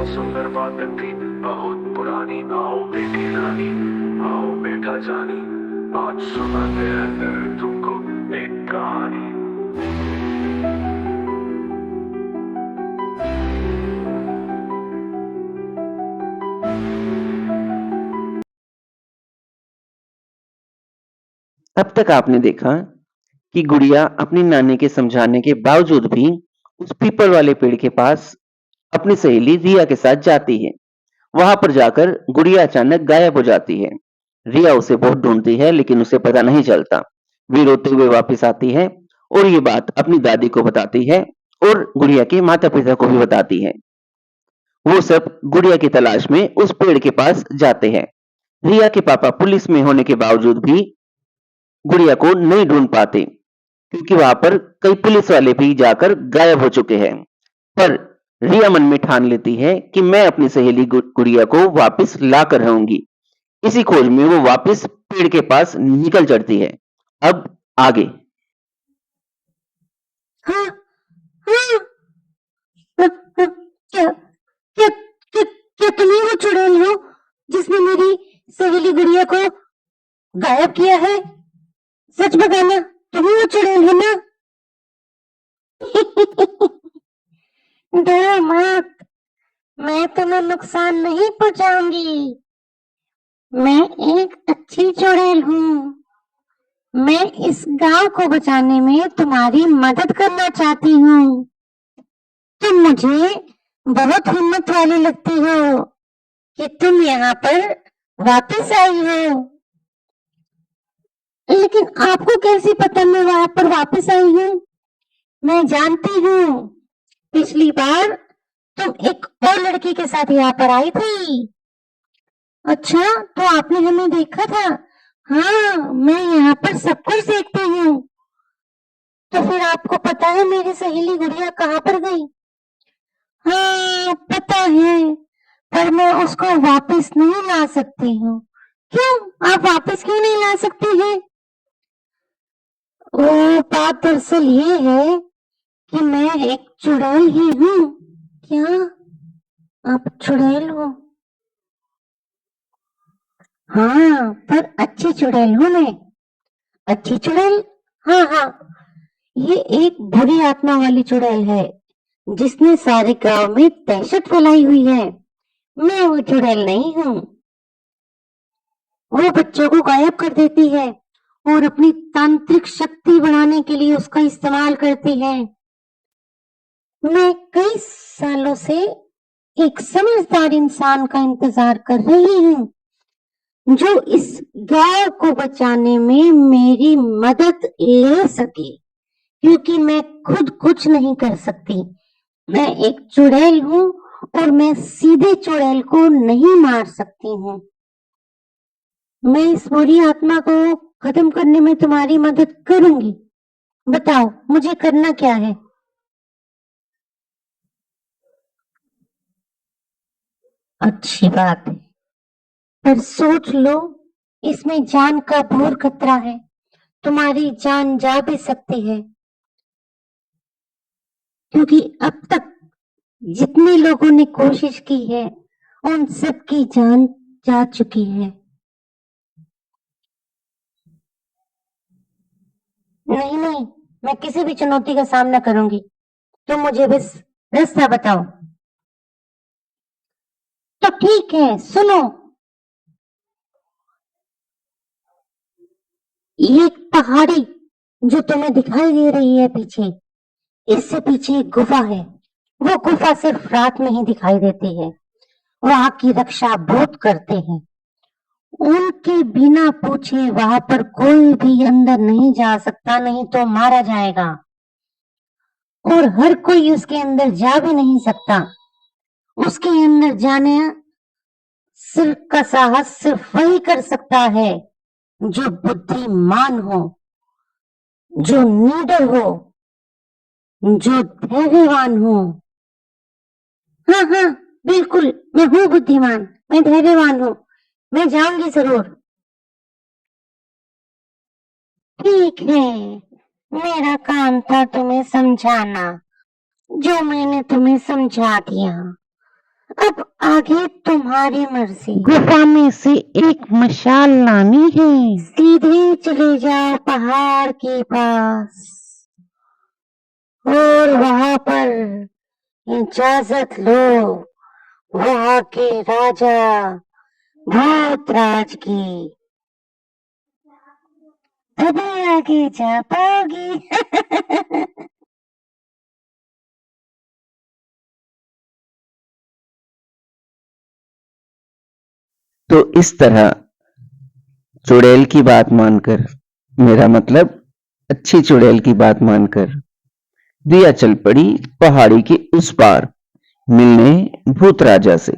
सुंदर बात थी, बहुत पुरानी। आओ बेटी रानी, आओ बेटा जानी, आज सुनाते हैं तुमको एक कहानी। अब तक आपने देखा कि गुड़िया अपनी नानी के समझाने के बावजूद भी उस पीपल वाले पेड़ के पास अपनी सहेली रिया के साथ जाती है। वहां पर जाकर गुड़िया अचानक गायब हो जाती है। रिया उसे बहुत ढूंढती है लेकिन उसे पता नहीं चलता। वे रोते हुए वापस आती है और ये बात अपनी दादी को बताती है और गुड़िया के माता पिता को भी बताती है। वो सब गुड़िया की तलाश में उस पेड़ के पास जाते हैं। रिया के पापा पुलिस में होने के बावजूद भी गुड़िया को नहीं ढूंढ पाते क्योंकि वहां पर कई पुलिस वाले भी जाकर गायब हो चुके हैं। पर रिया मन में ठान लेती है कि मैं अपनी सहेली गुड़िया को वापस ला कर रहूंगी। इसी खोज में वो वापस पेड़ के पास निकल चढ़ती है। अब आगे। हाँ, हाँ, क्या क्या क्या क्या तुम ही वो चुड़ैल हो जिसने मेरी सहेली गुड़िया को गायब किया है? सच बताना, तुम ही वो चुड़ैल हो ना? डरो मत, मैं तुम्हें नुकसान नहीं पहुंचाऊंगी। मैं एक अच्छी चुड़ैल हूँ। मैं इस गांव को बचाने में तुम्हारी मदद करना चाहती हूँ। तुम मुझे बहुत हिम्मत वाली लगती हो कि तुम यहाँ पर वापस आई हो। लेकिन आपको कैसे पता मैं वहां पर वापस आई हूँ? मैं जानती हूँ, पिछली बार तुम एक और लड़की के साथ यहाँ पर आई थी। अच्छा, तो आपने हमें देखा था? हाँ, मैं यहाँ पर सब कुछ देखती हूँ। तो फिर आपको पता है मेरी सहेली गुड़िया कहाँ पर गई? हाँ, पता है, पर मैं उसको वापस नहीं ला सकती हूँ। क्यों? आप वापस क्यों नहीं ला सकती हैं? वो बात दरअसल ये है कि मैं एक चुड़ैल ही हूँ। क्या आप चुड़ैल हो? हाँ, पर अच्छी चुड़ैल हूँ मैं। अच्छी चुड़ैल? हाँ हाँ, ये एक बुरी आत्मा वाली चुड़ैल है जिसने सारे गांव में दहशत फैलाई हुई है। मैं वो चुड़ैल नहीं हूँ। वो बच्चों को गायब कर देती है और अपनी तांत्रिक शक्ति बढ़ाने के लिए उसका इस्तेमाल करती है। मैं कई सालों से एक समझदार इंसान का इंतजार कर रही हूँ जो इस गांव को बचाने में मेरी मदद ले सके, क्योंकि मैं खुद कुछ नहीं कर सकती। मैं एक चुड़ैल हूँ और मैं सीधे चुड़ैल को नहीं मार सकती हूँ। मैं इस बुरी आत्मा को खत्म करने में तुम्हारी मदद करूंगी। बताओ, मुझे करना क्या है? अच्छी बात है, पर सोच लो, इसमें जान का घोर खतरा है। तुम्हारी जान जा भी सकती है, क्योंकि अब तक जितने लोगों ने कोशिश की है उन सबकी जान जा चुकी है। नहीं नहीं, मैं किसी भी चुनौती का सामना करूंगी। तुम मुझे बस रास्ता बताओ। तो ठीक है, सुनो। ये एक पहाड़ी जो तुम्हें दिखाई दे रही है पीछे, इससे पीछे एक गुफा है। वो गुफा सिर्फ रात में ही दिखाई देती है। वहां की रक्षा भूत करते हैं। उनके बिना पूछे वहां पर कोई भी अंदर नहीं जा सकता, नहीं तो मारा जाएगा। और हर कोई उसके अंदर जा भी नहीं सकता। उसके अंदर जाने सिर्फ का साहस सिर्फ वही कर सकता है जो बुद्धिमान हो, जो निडर हो, जो धैर्यवान हो। हाँ हाँ, बिल्कुल, मैं हूँ बुद्धिमान, मैं धैर्यवान हूँ। मैं जाऊंगी जरूर। ठीक है, मेरा काम था तुम्हें समझाना, जो मैंने तुम्हें समझा दिया। अब आगे तुम्हारी मर्जी। गुफा में से एक मशाल लानी है। सीधे चले जाओ पहाड़ के पास और वहां पर इजाजत लो वहां के राजा भूतराज की, तभी आगे जा पाओगी। तो इस तरह चुड़ैल की बात मानकर, मेरा मतलब अच्छी चुड़ैल की बात मानकर, दिया चल पड़ी पहाड़ी के उस पार मिलने भूत राजा से।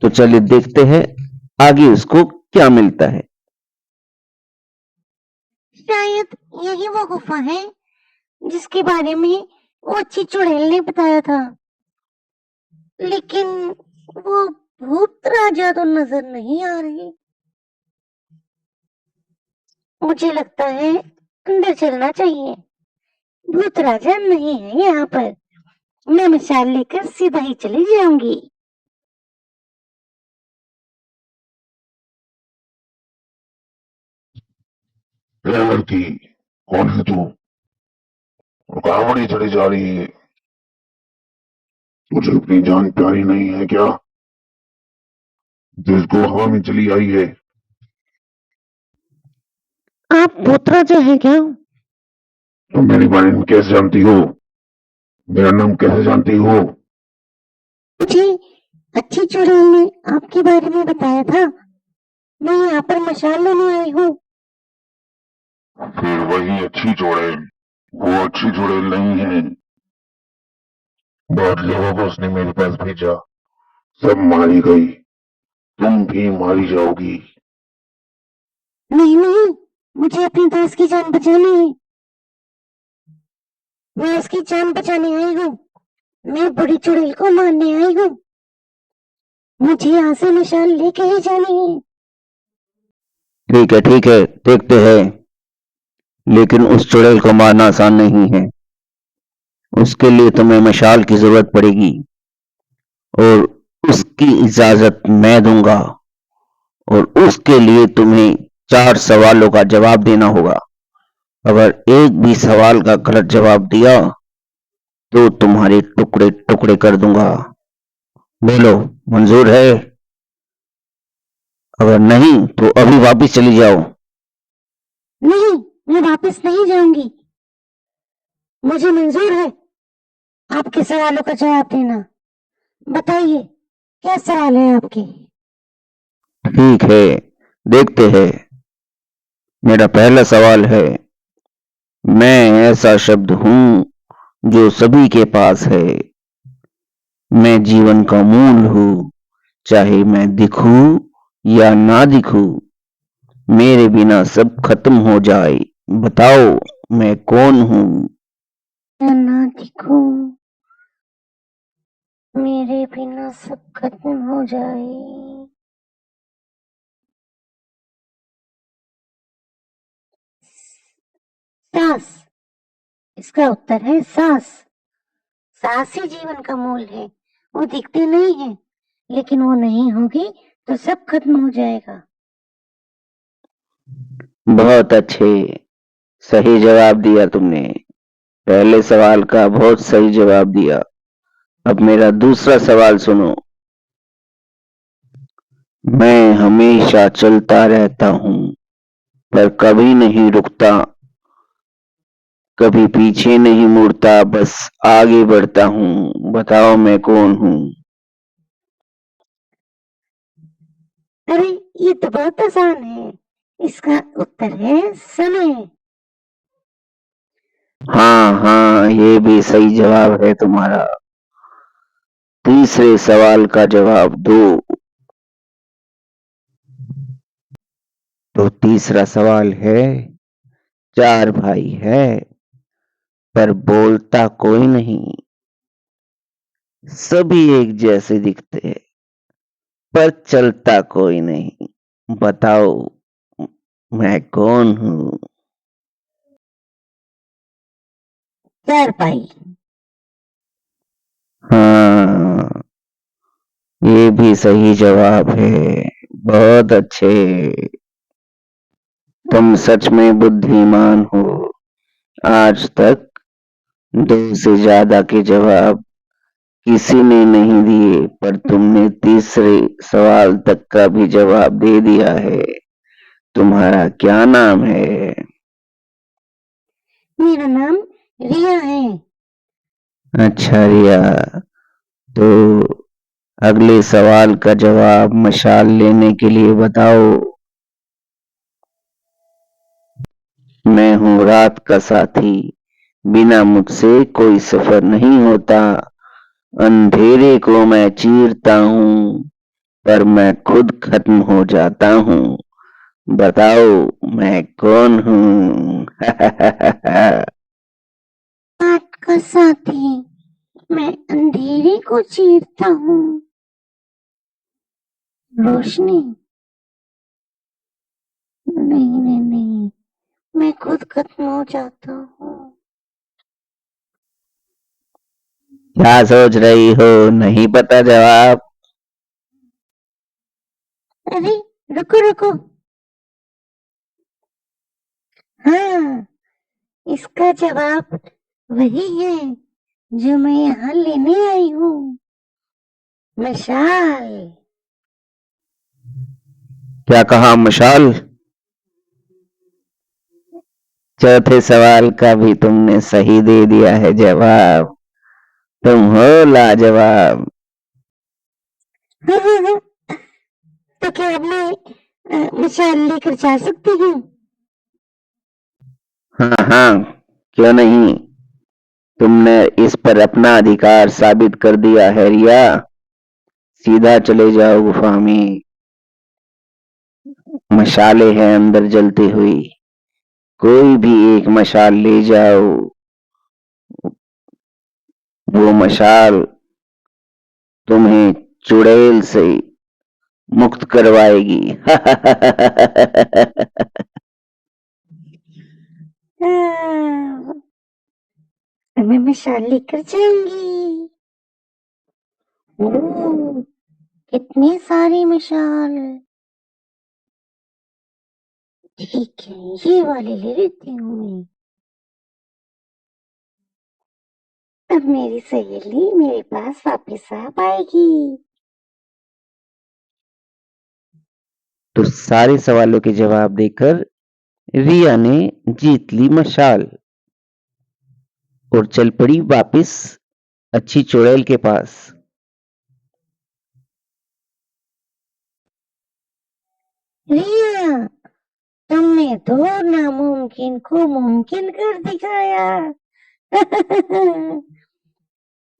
तो चलिए देखते हैं आगे उसको क्या मिलता है। शायद यही वो गुफा है जिसके बारे में वो अच्छी चुड़ैल ने बताया था, लेकिन वो भूत राजा तो नजर नहीं आ रहे। मुझे लगता है अंदर चलना चाहिए। भूत राजा नहीं है यहाँ पर। मैं मशाल लेकर सीधा ही चली जाऊंगी। ए लड़की, कौन है तू? और कहाँ बड़ी चढ़ी जा रही है? तुझे अपनी जान प्यारी नहीं है क्या? जो इसको हवा में चली आई है। आप भूत राजा हैं क्या? तुम मेरे बारे में कैसे जानती हो? मेरा नाम कैसे जानती हो? मुझे अच्छी चुड़ैल ने आपके बारे में बताया था। मैं यहाँ पर मशाल लेने आई हूँ। फिर वही अच्छी चुड़ैल, वो अच्छी चुड़ैल नहीं है। बहुत लोगों को उसने मेरे पास भेजा, सब मारी गई। तुम भी मारी जाओगी। नहीं नहीं, मुझे अपने दोस्त की जान बचानी है। मैं उसकी जान बचाने आई हूँ। मैं बड़ी चुड़ैल को मारने आई हूँ। मुझे यहाँ से मशाल लेके ही जानी है। ठीक है, देखते हैं। लेकिन उस चुड़ैल को मारना आसान नहीं है। उसके लिए तुम्हें मशाल की जरूरत पड़ेगी और उसकी इजाजत मैं दूंगा। और उसके लिए तुम्हें 4 सवालों का जवाब देना होगा। अगर एक भी सवाल का गलत जवाब दिया तो तुम्हारे टुकड़े टुकड़े कर दूंगा। बोलो, मंजूर है? अगर नहीं तो अभी वापस चली जाओ। नहीं, मैं वापस नहीं जाऊंगी। मुझे मंजूर है आपके सवालों का जवाब देना। बताइए, क्या सवाल है आपके? ठीक है, देखते हैं। मेरा पहला सवाल है, मैं ऐसा शब्द हूं जो सभी के पास है। मैं जीवन का मूल हूँ, चाहे मैं दिखूं या ना दिखूं। मेरे बिना सब खत्म हो जाए। बताओ, मैं कौन हूँ? ना दिखो, मेरे बिना सब खत्म हो जाए। सांस। इसका उत्तर है सांस। सांस ही जीवन का मूल है। वो दिखते नहीं है, लेकिन वो नहीं होगी तो सब खत्म हो जाएगा। बहुत अच्छे, सही जवाब दिया तुमने। पहले सवाल का बहुत सही जवाब दिया। अब मेरा दूसरा सवाल सुनो। मैं हमेशा चलता रहता हूँ पर कभी नहीं रुकता, कभी पीछे नहीं मुड़ता, बस आगे बढ़ता हूँ। बताओ, मैं कौन हूँ? अरे, ये तो बहुत आसान है। इसका उत्तर है समय। हाँ हाँ, ये भी सही जवाब है तुम्हारा। तीसरे सवाल का जवाब दो। तो तीसरा सवाल है, 4 भाई है पर बोलता कोई नहीं। सभी एक जैसे दिखते हैं पर चलता कोई नहीं। बताओ, मैं कौन हूँ? चारपाई। हाँ, ये भी सही जवाब है। बहुत अच्छे। तुम सच में बुद्धिमान हो। आज तक 2 से ज्यादा के जवाब किसी ने नहीं दिए, पर तुमने तीसरे सवाल तक का भी जवाब दे दिया है। तुम्हारा क्या नाम है? मेरा नाम रिया है। अच्छा रिया, तो अगले सवाल का जवाब मशाल लेने के लिए बताओ। मैं हूँ रात का साथी, बिना मुझसे कोई सफर नहीं होता। अंधेरे को मैं चीरता हूँ, पर मैं खुद खत्म हो जाता हूँ। बताओ मैं कौन हूँ? रात का साथी, मैं अंधेरे को चीरता हूँ। रोशनी? नहीं नहीं नहीं, मैं खुद खत्म हो जाता हूँ। क्या सोच रही हो? नहीं पता जवाब? अरे रुको रुको, हाँ, इसका जवाब वही है जो मैं यहाँ लेने आई हूँ। मशाल। क्या कहा? मशाल? चौथे सवाल का भी तुमने सही दे दिया है जवाब। तुम हो लाजवाब। हाँ हाँ हाँ, तो क्या अब मैं मशाल लेकर जा सकती हूँ? हाँ हाँ, क्यों नहीं। तुमने इस पर अपना अधिकार साबित कर दिया है रिया। सीधा चले जाओ गुफा में। मशाले हैं अंदर जलती हुई। कोई भी एक मशाल ले जाओ। वो मशाल तुम्हें चुड़ैल से मुक्त करवाएगी। हाँ, मैं मशाल लेकर जाऊंगी। ओह, कितने सारे मशाल। ठीक है, ये वाले ले लेती हूँ मैं। अब मेरी सहेली मेरे पास वापस आ पाएगी। तो सारे सवालों के जवाब देकर रिया ने जीत ली मशाल और चल पड़ी वापस अच्छी चुड़ैल के पास। रिया, तुमने तो नामुमकिन को मुमकिन कर दिखाया।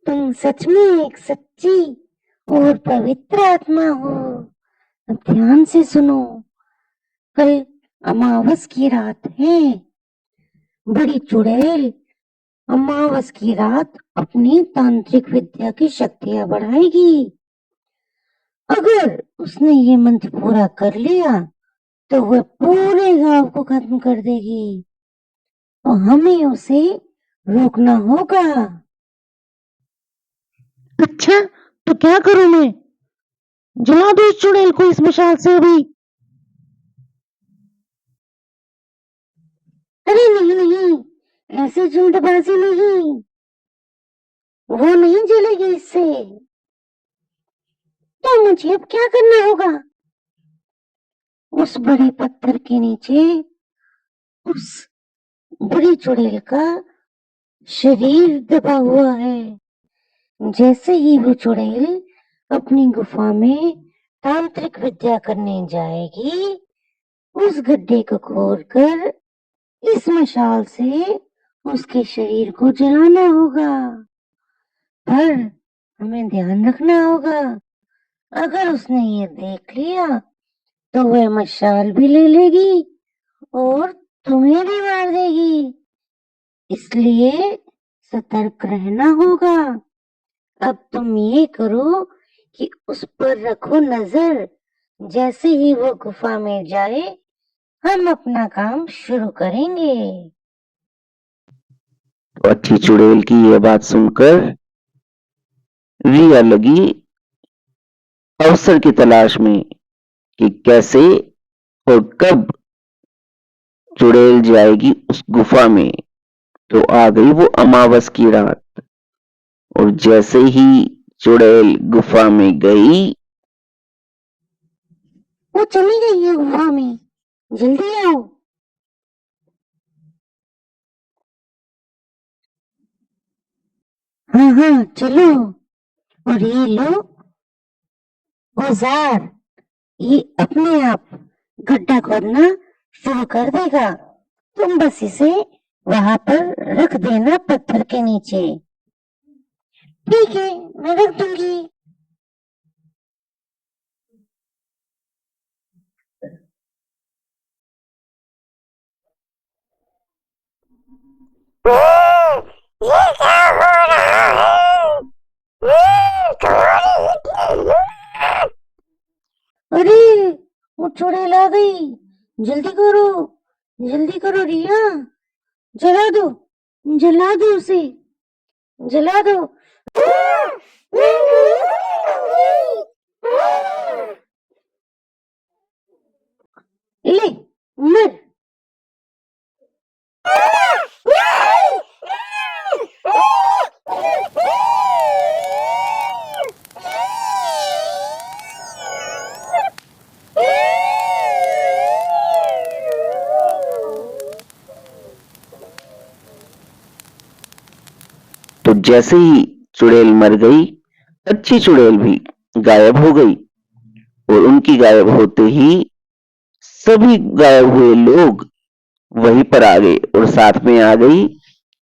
तुम सच में एक सच्ची और पवित्र आत्मा हो। अब ध्यान से सुनो, कल अमावस की रात है। बड़ी चुड़ैल अमावस की रात अपनी तांत्रिक विद्या की शक्तियां बढ़ाएगी। अगर उसने ये मंत्र पूरा कर लिया तो वह पूरे गांव को खत्म कर देगी और हमें उसे रोकना होगा। अच्छा, तो क्या करूं मैं? जला दो इस चुड़ैल को इस मशाल से अभी। अरे नहीं नहीं, ऐसे जल्दबाजी नहीं, वो नहीं जलेगी इससे। तो मुझे अब क्या करना होगा? उस बड़े पत्थर के नीचे उस बड़ी चुड़ैल का शरीर दबा हुआ है। जैसे ही वो चुड़ैल अपनी गुफा में तांत्रिक विद्या करने जाएगी, उस गड्ढे को खोदकर इस मशाल से उसके शरीर को जलाना होगा। पर हमें ध्यान रखना होगा, अगर उसने ये देख लिया तो वह मशाल भी ले लेगी और तुम्हें भी मार देगी। इसलिए सतर्क रहना होगा। अब तुम ये करो कि उस पर रखो नजर। जैसे ही वो गुफा में जाए, हम अपना काम शुरू करेंगे। तो अच्छी चुड़ैल की यह बात सुनकर रिया लगी अवसर की तलाश में कि कैसे और कब चुड़ैल जाएगी उस गुफा में। तो आ गई वो अमावस की रात, और जैसे ही चुड़ैल गुफा में गई, वो चली गई है गुफा में, जल्दी आओ। हाँ हाँ चलो। और ये लो औजार, ये अपने आप गड्ढा खोदना शुरू कर देगा। तुम बस इसे वहां पर रख देना पत्थर के नीचे। ठीक है, मैं रख दूंगी। अरे वो चुड़ैल आ गई, जल्दी करो रिया, जला दो, जला दो उसे, जला दो। ले मर। तो जैसे ही चुड़ैल मर गई, अच्छी चुड़ैल भी गायब हो गई। और उनकी गायब होते ही सभी गायब हुए लोग वहीं पर आ गए, और साथ में आ गई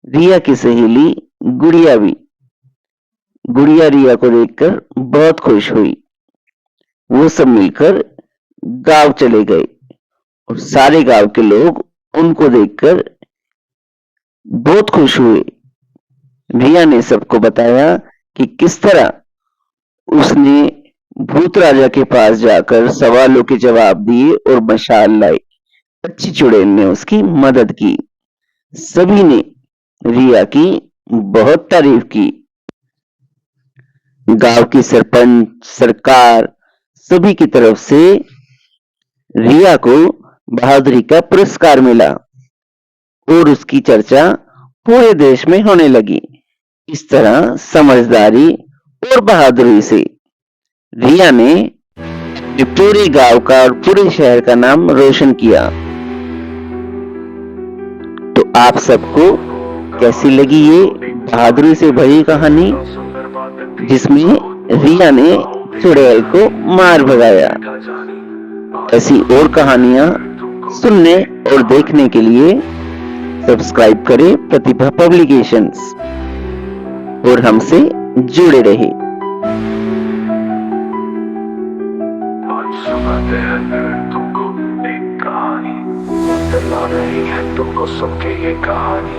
रिया की सहेली गुड़िया भी। गुड़िया रिया को देखकर बहुत खुश हुई। वो सब मिलकर गांव चले गए, और सारे गांव के लोग उनको देखकर बहुत खुश हुए। रिया ने सबको बताया कि किस तरह उसने भूत राजा के पास जाकर सवालों के जवाब दिए और मशाल लाई। अच्छी चुड़ैल ने उसकी मदद की। सभी ने रिया की बहुत तारीफ की। गांव की सरपंच, सरकार, सभी की तरफ से रिया को बहादुरी का पुरस्कार मिला, और उसकी चर्चा पूरे देश में होने लगी। इस तरह समझदारी और बहादुरी से रिया ने अपने पूरे गांव का और पूरे शहर का नाम रोशन किया। तो आप सबको कैसी लगी ये बहादुरी से भरी कहानी, जिसमें रिया ने चुड़ैल को मार भगाया। ऐसी और कहानियां सुनने और देखने के लिए सब्सक्राइब करें प्रतिभा पब्लिकेशंस, और हमसे जुड़े रहे। आज सुनाते हैं तुमको एक कहानी, बदला रही है तुमको सबके ये कहानी।